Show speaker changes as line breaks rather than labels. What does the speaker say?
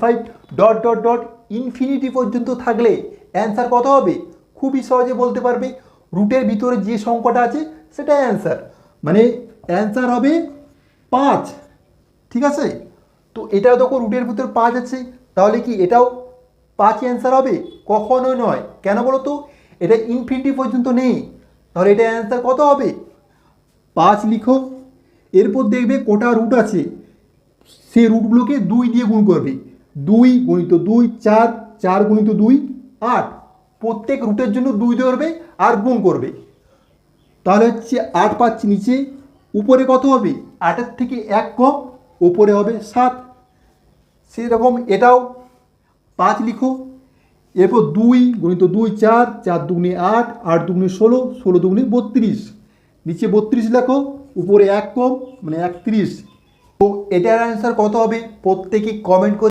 1.5 dot dot dot infinity পর্যন্ত থাকলে answer কত হবে? খুবই সহজে বলতে পারবে। রুটের ভিতরে যে সংখ্যাটা আছে সেটাই অ্যান্সার, মানে অ্যান্সার হবে 5। ঠিক আছে, তো এটাও দেখো রুটের ভিতর 5 আছে, তাহলে কি এটাও 5 অ্যান্সার হবে? কখনোই নয়। কেন বলো তো? এটা ইনফিনিটি পর্যন্ত নেই, তাহলে এটা অ্যান্সার কত হবে? 5 লিখো। এরপর দেখবে কটা রুট আছে, সেই রুটগুলোকে 2 দিয়ে গুণ করবে। 2 গুণিত 2 4, 4 গুণিত 2 8। প্রত্যেক রুটের জন্য 2 ধরবে আর গুণ করবে, তাহলে হচ্ছে 8 পাচ্ছি নিচে। উপরে কত হবে? 8-এর থেকে 1 কম, উপরে হবে 7। সেরকম এটাও 5 লিখো। এরপর 2 গুণিত 2 4, 4 দুগুণে 8, 8 দুগুণে 16, 16 দুগুণে 32। নিচে 32 লেখো, উপরে 1 কম, মানে 31। তো এটার অ্যান্সার কত হবে? প্রত্যেকে কমেন্ট করে